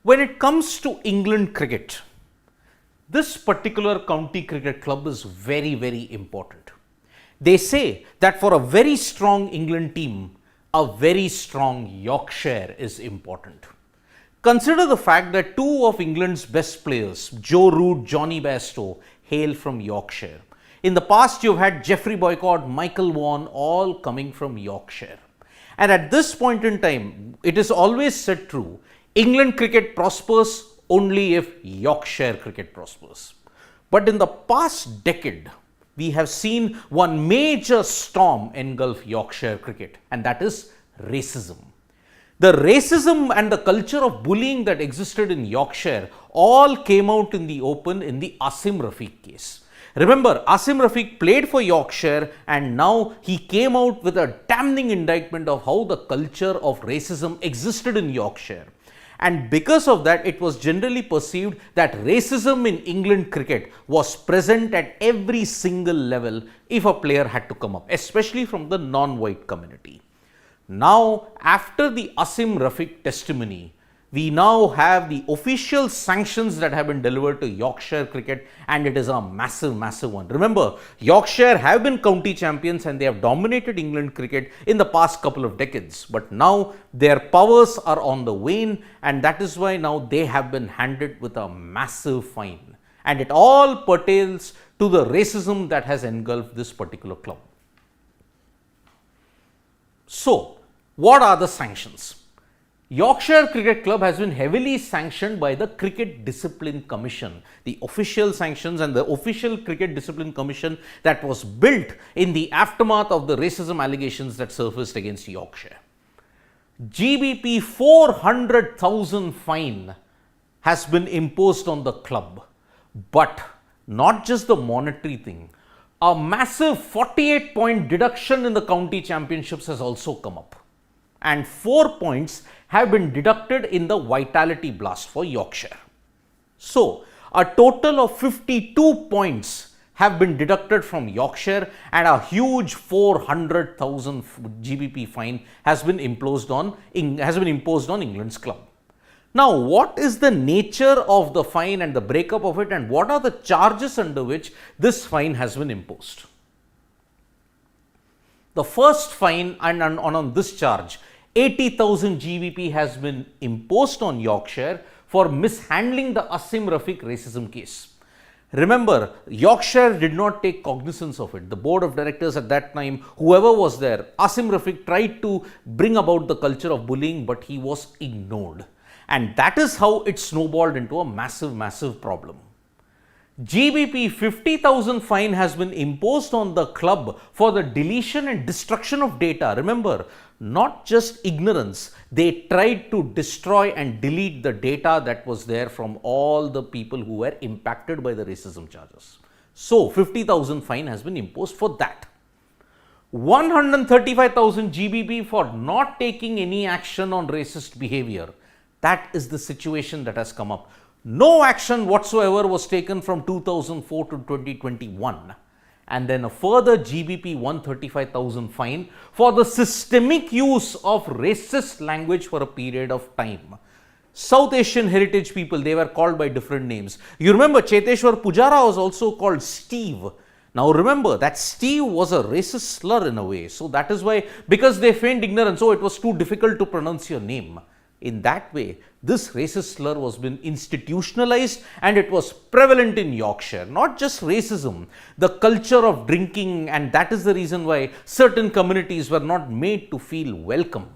When it comes to England cricket, this particular county cricket club is very, very important. They say that for a very strong England team, a very strong Yorkshire is important. Consider the fact that two of England's best players, Joe Root, Johnny Bairstow, hail from Yorkshire. In the past, you've had Geoffrey Boycott, Michael Vaughan, all coming from Yorkshire. And at this point in time, it is always said true, England cricket prospers only if Yorkshire cricket prospers. But in the past decade, we have seen one major storm engulf Yorkshire cricket, and that is racism. The racism and the culture of bullying that existed in Yorkshire all came out in the open in the Asim Rafiq case. Remember, Asim Rafiq played for Yorkshire and now he came out with a damning indictment of how the culture of racism existed in Yorkshire. And because of that, it was generally perceived that racism in England cricket was present at every single level if a player had to come up, especially from the non-white community. Now, after the Asim Rafiq testimony, we now have the official sanctions that have been delivered to Yorkshire cricket, and it is a massive, massive one. Remember, Yorkshire have been county champions and they have dominated England cricket in the past couple of decades. But now their powers are on the wane, and that is why now they have been handed with a massive fine. And it all pertains to the racism that has engulfed this particular club. So, what are the sanctions? Yorkshire Cricket Club has been heavily sanctioned by the Cricket Discipline Commission, the official sanctions and the official Cricket Discipline Commission that was built in the aftermath of the racism allegations that surfaced against Yorkshire. GBP 400,000 fine has been imposed on the club, but not just the monetary thing. A massive 48-point deduction in the county championships has also come up, and 4 points have been deducted in the Vitality Blast for Yorkshire. So, a total of 52 points have been deducted from Yorkshire, and a huge 400,000 GBP fine has been imposed on England's club. Now, what is the nature of the fine and the breakup of it, and what are the charges under which this fine has been imposed? The first fine on this charge, 80,000 GBP, has been imposed on Yorkshire for mishandling the Asim Rafiq racism case. Remember, Yorkshire did not take cognizance of it. The board of directors at that time, whoever was there, Asim Rafiq tried to bring about the culture of bullying, but he was ignored. And that is how it snowballed into a massive, massive problem. GBP 50,000 fine has been imposed on the club for the deletion and destruction of data. Remember, not just ignorance, they tried to destroy and delete the data that was there from all the people who were impacted by the racism charges. So, 50,000 fine has been imposed for that. 135,000 GBP for not taking any action on racist behavior. That is the situation that has come up. No action whatsoever was taken from 2004 to 2021. And then a further GBP 135,000 fine for the systemic use of racist language for a period of time. South Asian heritage people, they were called by different names. You remember Cheteshwar Pujara was also called Steve. Now remember that Steve was a racist slur in a way. So that is why, because they feigned ignorance, it was too difficult to pronounce your name. In that way, this racist slur was been institutionalized and it was prevalent in Yorkshire. Not just racism, the culture of drinking, and that is the reason why certain communities were not made to feel welcome.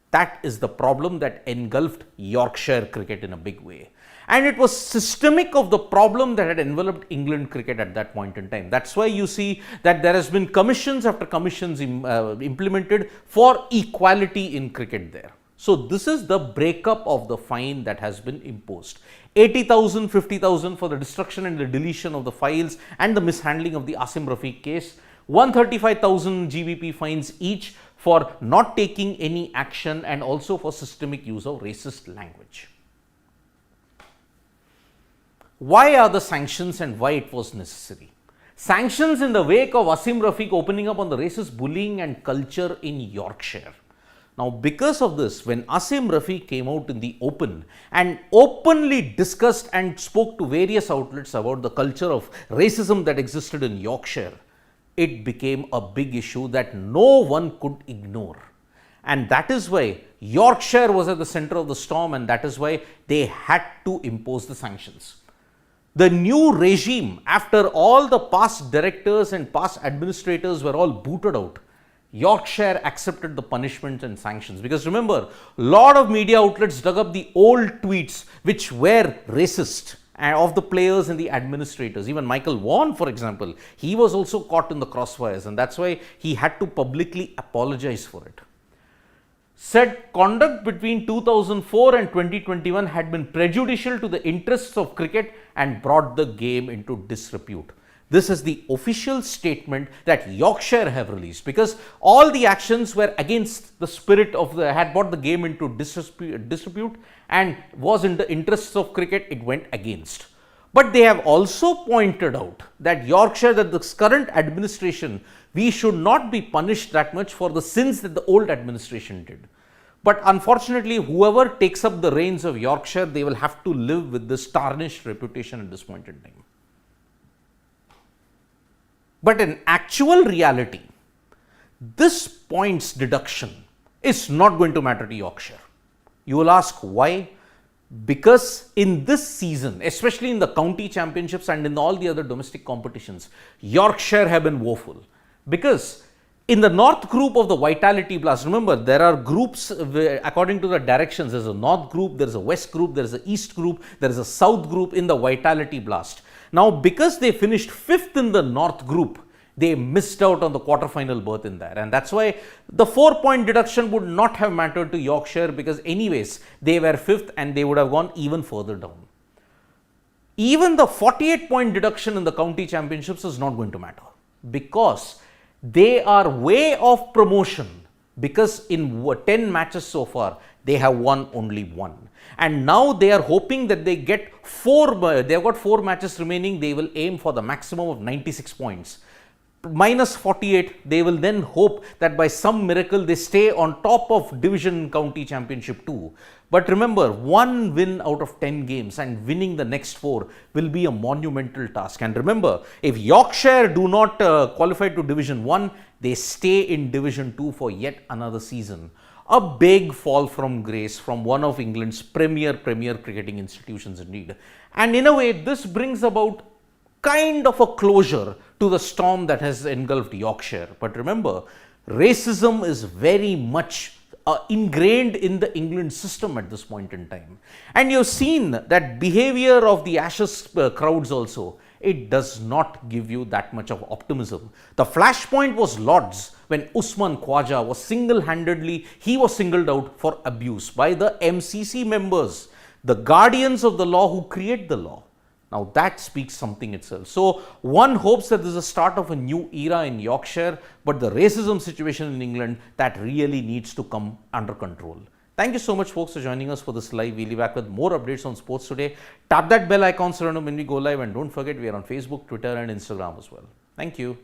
That is the problem that engulfed Yorkshire cricket in a big way. And it was systemic of the problem that had enveloped England cricket at that point in time. That's why you see that there has been commissions after commissions implemented for equality in cricket there. So, this is the breakup of the fine that has been imposed. 80,000, 50,000 for the destruction and the deletion of the files and the mishandling of the Asim Rafiq case. 135,000 GBP fines each for not taking any action and also for systemic use of racist language. Why are the sanctions and why it was necessary? Sanctions in the wake of Asim Rafiq opening up on the racist bullying and culture in Yorkshire. Now, because of this, when Asim Rafi came out in the open and openly discussed and spoke to various outlets about the culture of racism that existed in Yorkshire, it became a big issue that no one could ignore. And that is why Yorkshire was at the center of the storm, and that is why they had to impose the sanctions. The new regime, after all the past directors and past administrators were all booted out, Yorkshire accepted the punishment and sanctions. Because remember, a lot of media outlets dug up the old tweets which were racist of the players and the administrators. Even Michael Vaughan, for example, he was also caught in the crossfires, and that's why he had to publicly apologize for it. Said conduct between 2004 and 2021 had been prejudicial to the interests of cricket and brought the game into disrepute. This is the official statement that Yorkshire have released, because all the actions were against the spirit of had brought the game into disrepute and was in the interests of cricket. It went against. But they have also pointed out that Yorkshire, that this current administration, we should not be punished that much for the sins that the old administration did. But unfortunately, whoever takes up the reins of Yorkshire, they will have to live with this tarnished reputation at this point in time. But in actual reality, this points deduction is not going to matter to Yorkshire. You will ask why? Because in this season, especially in the county championships and in all the other domestic competitions, Yorkshire have been woeful. Because in the north group of the Vitality Blast, remember there are groups according to the directions. There is a north group, there is a west group, there is a east group, there is a south group in the Vitality Blast. Now, because they finished 5th in the north group, they missed out on the quarterfinal berth in there, and that's why the 4-point deduction would not have mattered to Yorkshire, because anyways they were 5th and they would have gone even further down. Even the 48-point deduction in the county championships is not going to matter, because they are way off promotion, because in 10 matches so far they have won only 1, and now they are hoping that they get 4. They have got 4 matches remaining. They will aim for the maximum of 96 points. Minus 48, they will then hope that by some miracle they stay on top of division county championship 2. But remember, 1 win out of 10 games and winning the next 4 will be a monumental task. And remember, if Yorkshire do not qualify to division 1, they stay in division 2 for yet another season. A big fall from grace from one of England's premier cricketing institutions indeed. And in a way, this brings about kind of a closure to the storm that has engulfed Yorkshire. But remember, racism is very much ingrained in the England system at this point in time. And you've seen that behavior of the Ashes crowds also. It does not give you that much of optimism. The flashpoint was Lord's when Usman Khwaja was singled-handedly, he was singled out for abuse by the MCC members, the guardians of the law who create the law. Now that speaks something itself. So one hopes that this is a start of a new era in Yorkshire, but the racism situation in England, that really needs to come under control. Thank you so much folks for joining us for this live. We'll be back with more updates on sports today. Tap that bell icon so you know when we go live, and don't forget we are on Facebook, Twitter and Instagram as well. Thank you.